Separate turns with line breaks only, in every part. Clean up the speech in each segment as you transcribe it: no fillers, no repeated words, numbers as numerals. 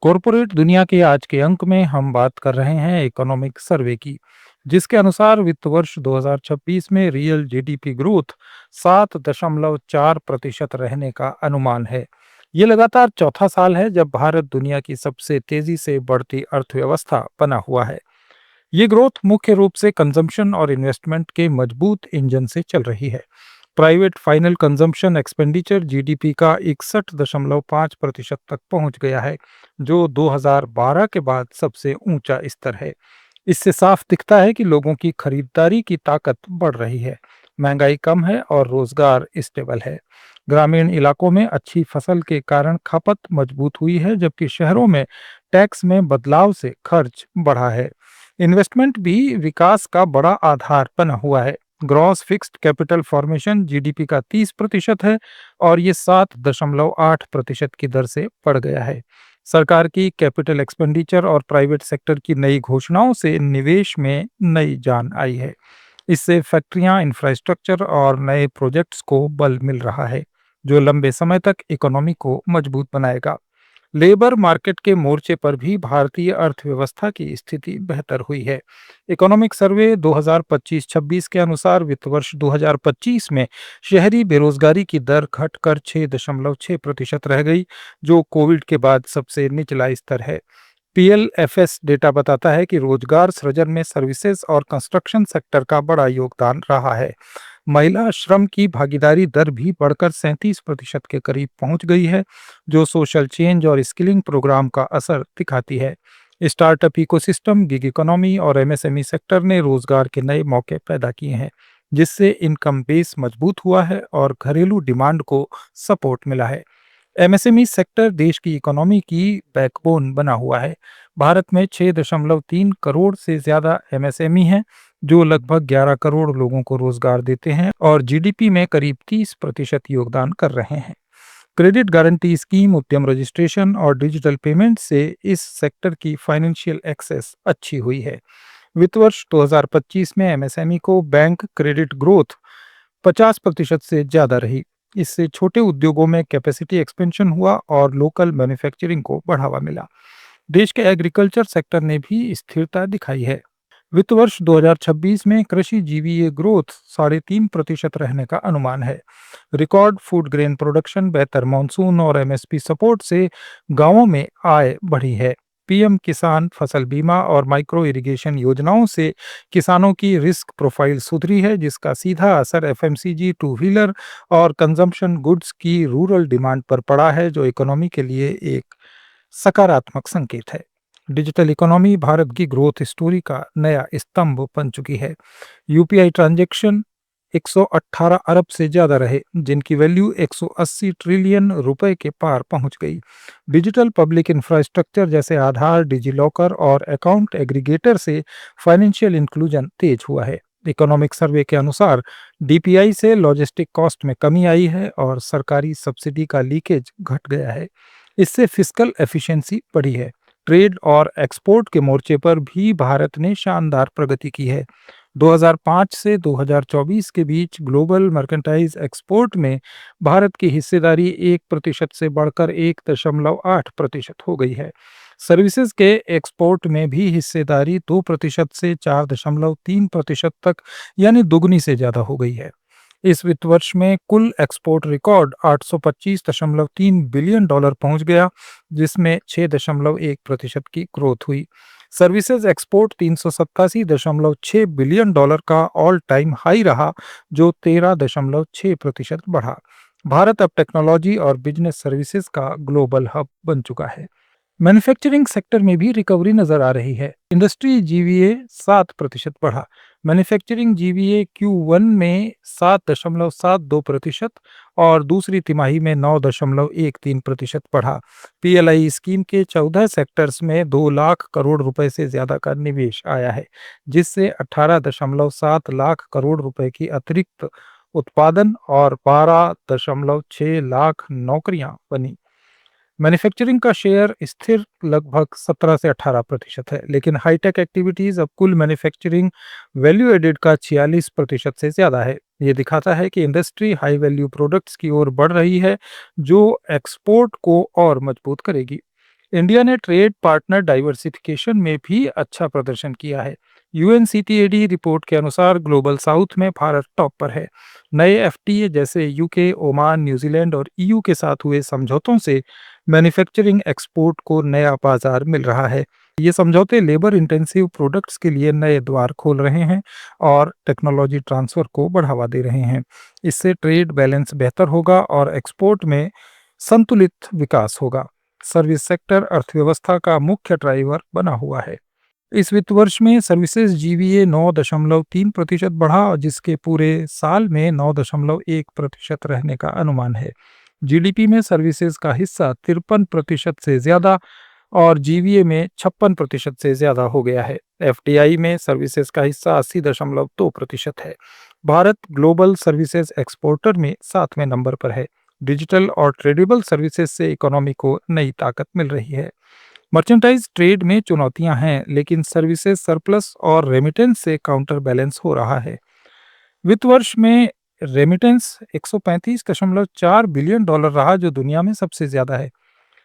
Corporate दुनिया के आज के अंक में हम बात कर रहे हैं इकोनॉमिक सर्वे की, जिसके अनुसार वित्त वर्ष 2026 में रियल जीडीपी ग्रोथ 7.4% रहने का अनुमान है। ये लगातार चौथा साल है जब भारत दुनिया की सबसे तेजी से बढ़ती अर्थव्यवस्था बना हुआ है। ये ग्रोथ मुख्य रूप से कंजम्पशन और इन्वेस्टमेंट के मजबूत इंजन से चल रही है। Private final consumption expenditure GDP का 61.5% तक पहुंच गया है, जो 2012 के बाद सबसे ऊंचा स्तर है। इससे साफ दिखता है कि लोगों की खरीदारी की ताकत बढ़ रही है, महंगाई कम है और रोजगार स्टेबल है। ग्रामीण इलाकों में अच्छी फसल के कारण खपत मजबूत हुई है, जबकि शहरों में टैक्स में बदलाव से खर्च बढ़ा है। इन्वेस्टमेंट भी विकास का बड़ा आधार बना हुआ है। Gross fixed capital formation GDP का 30% है और ये 7.8% की दर से बढ़ गया है। सरकार की कैपिटल एक्सपेंडिचर और प्राइवेट सेक्टर की नई घोषणाओं से निवेश में नई जान आई है। इससे फैक्ट्रियां, इंफ्रास्ट्रक्चर और नए प्रोजेक्ट्स को बल मिल रहा है, जो लंबे समय तक इकोनॉमी को मजबूत बनाएगा। लेबर मार्केट के मोर्चे पर भी भारतीय अर्थव्यवस्था की स्थिति बेहतर हुई है। इकोनॉमिक सर्वे 2025-26 के अनुसार वित्त वर्ष 2025 में शहरी बेरोजगारी की दर घटकर 6.6% रह गई, जो कोविड के बाद सबसे निचला स्तर है। पीएलएफएस डेटा बताता है कि रोजगार सृजन में सर्विसेज और कंस्ट्रक्शन सेक्टर का बड़ा योगदान रहा है। महिला श्रम की भागीदारी दर भी बढ़कर 37% के करीब पहुंच गई है, जो सोशल चेंज और स्किलिंग प्रोग्राम का असर दिखाती है। स्टार्टअप इकोसिस्टम, गिग इकोनॉमी और एमएसएमई सेक्टर ने रोजगार के नए मौके पैदा किए हैं, जिससे इनकम बेस मजबूत हुआ है और घरेलू डिमांड को सपोर्ट मिला है। एमएसएमई सेक्टर देश की इकोनॉमी की बैकबोन बना हुआ है। भारत में 6.3 करोड़ से ज्यादा एमएसएमई हैं, जो लगभग 11 करोड़ लोगों को रोजगार देते हैं और जीडीपी में करीब 30% योगदान कर रहे हैं। क्रेडिट गारंटी स्कीम, उद्यम रजिस्ट्रेशन और डिजिटल पेमेंट से इस सेक्टर की फाइनेंशियल एक्सेस अच्छी हुई है। वित्त वर्ष 2025 में एमएसएमई को बैंक क्रेडिट ग्रोथ 50% से ज्यादा रही। इससे छोटे उद्योगों में कैपेसिटी एक्सपेंशन हुआ और लोकल मैन्युफैक्चरिंग को बढ़ावा मिला। देश के एग्रीकल्चर सेक्टर ने भी स्थिरता दिखाई है। वित्त वर्ष 2026 में कृषि जीवीए ग्रोथ 3.5% रहने का अनुमान है। रिकॉर्ड फूड ग्रेन प्रोडक्शन, बेहतर मानसून और एमएसपी सपोर्ट से गांवों में आय बढ़ी है। पीएम किसान फसल बीमा और माइक्रो इरिगेशन योजनाओं से किसानों की रिस्क प्रोफाइल सुधरी है, जिसका सीधा असर एफएमसीजी, टू व्हीलर और कंजम्पशन गुड्स की रूरल डिमांड पर पड़ा है, जो इकोनॉमी के लिए एक सकारात्मक संकेत है। डिजिटल इकोनॉमी भारत की ग्रोथ स्टोरी का नया स्तंभ बन चुकी है। यूपीआई ट्रांजैक्शन 118 अरब से ज्यादा रहे, जिनकी वैल्यू 180 ट्रिलियन रुपए के पार पहुंच गई। डिजिटल पब्लिक इंफ्रास्ट्रक्चर जैसे आधार, डिजिलॉकर और अकाउंट एग्रीगेटर से फाइनेंशियल इंक्लूजन तेज हुआ है। इकोनॉमिक सर्वे के अनुसार डीपीआई से लॉजिस्टिक कॉस्ट में कमी आई है और सरकारी सब्सिडी का लीकेज घट गया है। इससे फिस्कल एफिशिएंसी बढ़ी है। ट्रेड और एक्सपोर्ट के मोर्चे पर भी भारत ने शानदार प्रगति की है। 2005 से 2024 के बीच ग्लोबल मर्केंटाइज एक्सपोर्ट में भारत की हिस्सेदारी 1% से बढ़कर 1.8% हो गई है। सर्विसेज के एक्सपोर्ट में भी हिस्सेदारी 2% से 4.3% तक, यानी दुगनी से ज्यादा हो गई है। इस वित्त वर्ष में कुल एक्सपोर्ट रिकॉर्ड 825.3 बिलियन डॉलर पहुंच गया, जिसमें 6.1% की ग्रोथ हुई। सर्विसेज एक्सपोर्ट 387.6 बिलियन डॉलर का ऑल टाइम हाई रहा, जो 13.6% बढ़ा। भारत अब टेक्नोलॉजी और बिजनेस सर्विसेज का ग्लोबल हब बन चुका है। मैन्युफैक्चरिंग सेक्टर में भी रिकवरी नजर आ रही है। इंडस्ट्री जीवीए 7% बढ़ा। मैन्युफैक्चरिंग जीवीए Q1 में 7.72% और दूसरी तिमाही में 9.13% बढ़ा। पीएलआई स्कीम के 14 सेक्टर्स में 2 लाख करोड़ रुपए से ज्यादा का निवेश आया है, जिससे 18.7 लाख करोड़ रुपए की अतिरिक्त उत्पादन और 12.6 लाख नौकरियां बनी। मैन्युफैक्चरिंग का शेयर स्थिर लगभग 17 से 18% है, लेकिन हाईटेक एक्टिविटीज अब कुल मैन्युफैक्चरिंग वैल्यू एडेड का 46% से ज्यादा है। ये दिखाता है कि इंडस्ट्री हाई वैल्यू प्रोडक्ट्स की ओर बढ़ रही है, जो एक्सपोर्ट को और मजबूत करेगी। इंडिया ने ट्रेड पार्टनर डाइवर्सिफिकेशन में भी अच्छा प्रदर्शन किया है। यूएनसीटीएडी रिपोर्ट के अनुसार ग्लोबल साउथ में भारत टॉप पर है। नए एफटीए जैसे यूके, ओमान, न्यूजीलैंड और ईयू के साथ हुए समझौतों से मैन्युफैक्चरिंग एक्सपोर्ट को नया बाजार मिल रहा है। ये समझौते लेबर इंटेंसिव प्रोडक्ट्स के लिए नए द्वार खोल रहे हैं और टेक्नोलॉजी ट्रांसफर को बढ़ावा दे रहे हैं। इससे ट्रेड बैलेंस बेहतर होगा और एक्सपोर्ट में संतुलित विकास होगा। सर्विस सेक्टर अर्थव्यवस्था का मुख्य ड्राइवर बना हुआ है। इस वित्त वर्ष में सर्विसेज जीवीए 9.3% बढ़ा, जिसके पूरे साल में 9.1% रहने का अनुमान है। जीडीपी में सर्विसेज का हिस्सा 53% से ज्यादा और जीवीए में 56% से ज्यादा हो गया है। एफडीआई में सर्विसेज का हिस्सा 80.2% है। भारत ग्लोबल सर्विसेज एक्सपोर्टर में 7वें नंबर पर है। डिजिटल और ट्रेडेबल सर्विसेज से इकोनॉमी को नई ताकत मिल रही है। मर्चेंटाइज ट्रेड में चुनौतियां हैं, लेकिन सर्विसेज सरप्लस और रेमिटेंस से काउंटर बैलेंस हो रहा है। वित्त वर्ष में रेमिटेंस $135.4 बिलियन रहा, जो दुनिया में सबसे ज्यादा है।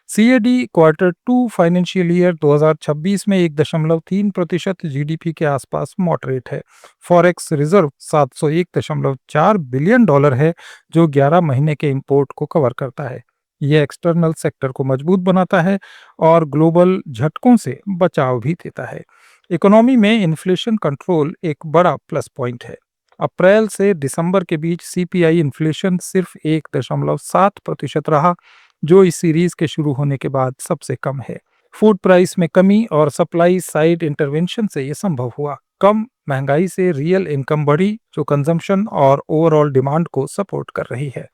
सीएडी क्वार्टर 2 फाइनेंशियल ईयर 2026 में 1.3% जीडीपी के आसपास मॉडरेट है। फॉरेक्स रिजर्व $701.4 बिलियन है, जो 11 महीने के इंपोर्ट को कवर करता है। यह एक्सटर्नल सेक्टर को मजबूत बनाता है और ग्लोबल झटकों से बचाव भी देता है। इकोनॉमी में इन्फ्लेशन कंट्रोल एक बड़ा प्लस पॉइंट है। अप्रैल से दिसंबर के बीच सीपीआई इन्फ्लेशन सिर्फ 1.7% रहा, जो इस सीरीज के शुरू होने के बाद सबसे कम है। फूड प्राइस में कमी और सप्लाई साइड इंटरवेंशन से यह संभव हुआ। कम महंगाई से रियल इनकम बढ़ी, जो कंजम्पशन और ओवरऑल डिमांड को सपोर्ट कर रही है।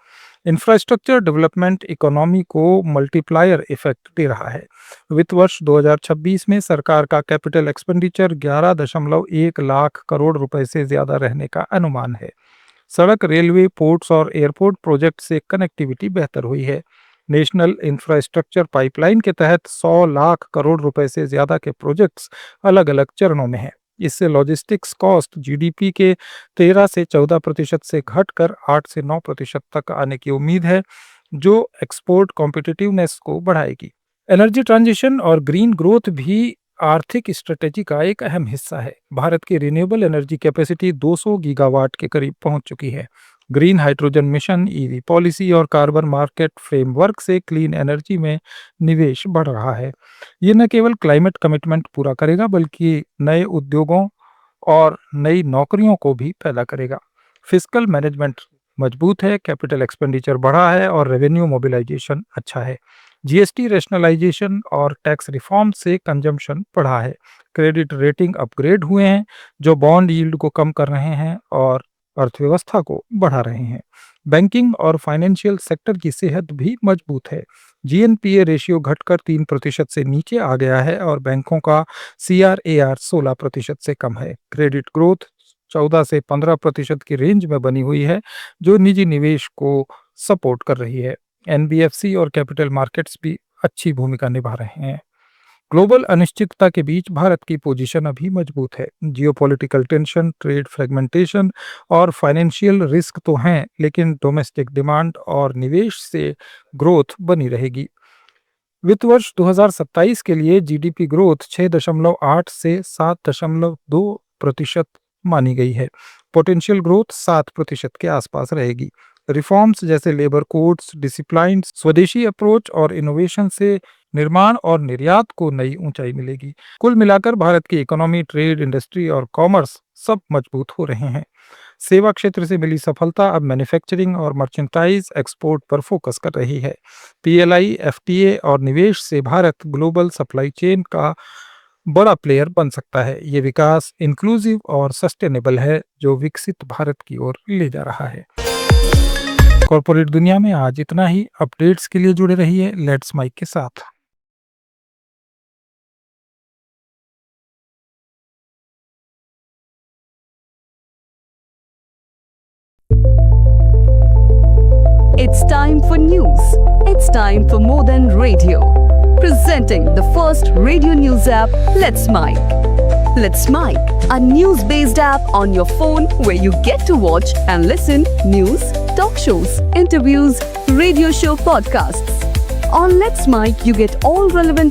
इंफ्रास्ट्रक्चर डेवलपमेंट इकोनॉमी को मल्टीप्लायर इफेक्ट दे रहा है। वित्त वर्ष 2026 में सरकार का कैपिटल एक्सपेंडिचर 11.1 लाख करोड़ रुपए से ज्यादा रहने का अनुमान है। सड़क, रेलवे, पोर्ट्स और एयरपोर्ट प्रोजेक्ट से कनेक्टिविटी बेहतर हुई है। नेशनल इंफ्रास्ट्रक्चर पाइपलाइन के तहत 100 लाख करोड़ रुपए से ज्यादा के प्रोजेक्ट्स अलग अलग चरणों में हैं। इससे लॉजिस्टिक्स कॉस्ट जीडीपी के 13 से 14% से घटकर 8 से 9% तक आने की उम्मीद है, जो एक्सपोर्ट कॉम्पिटिटिवनेस को बढ़ाएगी। एनर्जी ट्रांजिशन और ग्रीन ग्रोथ भी आर्थिक स्ट्रेटेजी का एक अहम हिस्सा है। भारत की रिन्यूएबल एनर्जी कैपेसिटी 200 गीगावाट के करीब पहुंच चुकी है। Green hydrogen mission, EV policy और कार्बन मार्केट फ्रेमवर्क से क्लीन एनर्जी में निवेश बढ़ रहा है। ये न केवल क्लाइमेट कमिटमेंट पूरा करेगा, बल्कि नए उद्योगों और नई नौकरियों को भी पैदा करेगा। फिस्कल मैनेजमेंट मजबूत है, कैपिटल एक्सपेंडिचर बढ़ा है और रेवेन्यू मोबिलाइजेशन अच्छा है। जीएसटी रैशनलाइजेशन और टैक्स रिफॉर्म से कंजम्पशन बढ़ा है। क्रेडिट रेटिंग अपग्रेड हुए हैं, जो बॉन्ड यील्ड को कम कर रहे हैं और अर्थव्यवस्था को बढ़ा रहे हैं। बैंकिंग और फाइनेंशियल सेक्टर की सेहत भी मजबूत है। जीएनपीए रेशियो घटकर 3% से नीचे आ गया है और बैंकों का सीआरएआर 16% से कम है। क्रेडिट ग्रोथ 14 से 15% की रेंज में बनी हुई है, जो निजी निवेश को सपोर्ट कर रही है। एनबीएफसी और कैपिटल मार्केट्स भी अच्छी भूमिका निभा रहे हैं। ग्लोबल अनिश्चितता के बीच भारत की पोजीशन अभी मजबूत है। जियोपॉलिटिकल टेंशन, ट्रेड फ्रेगमेंटेशन और फाइनेंशियल रिस्क तो हैं, लेकिन डोमेस्टिक डिमांड और निवेश से ग्रोथ बनी रहेगी। वित्त वर्ष 2027 के लिए जीडीपी ग्रोथ 6.8 से 7.2% मानी गई है। पोटेंशियल ग्रोथ 7% के आसपास रहेगी। रिफॉर्म्स जैसे लेबर कोड्स, डिसिप्लाइन, स्वदेशी अप्रोच और इनोवेशन से निर्माण और निर्यात को नई ऊंचाई मिलेगी। कुल मिलाकर भारत की इकोनॉमी, ट्रेड, इंडस्ट्री और कॉमर्स सब मजबूत हो रहे हैं। सेवा क्षेत्र से मिली सफलता अब मैन्युफैक्चरिंग और मर्चेंटाइज एक्सपोर्ट पर फोकस कर रही है। पीएलआई, एफटीए और निवेश से भारत ग्लोबल सप्लाई चेन का बड़ा प्लेयर बन सकता है। ये विकास इंक्लूसिव और सस्टेनेबल है, जो विकसित भारत की ओर ले जा रहा है। कॉर्पोरेट दुनिया में आज इतना ही। अपडेट्स के लिए जुड़े रहिए लेट्स माइक के साथ।
It's time for news. It's time for more than radio. Presenting the first radio news app, Let's Mic. Let's Mic, a news-based app on your phone where you get to watch and listen news, talk shows, interviews, radio show podcasts. On Let's Mic, you get all relevant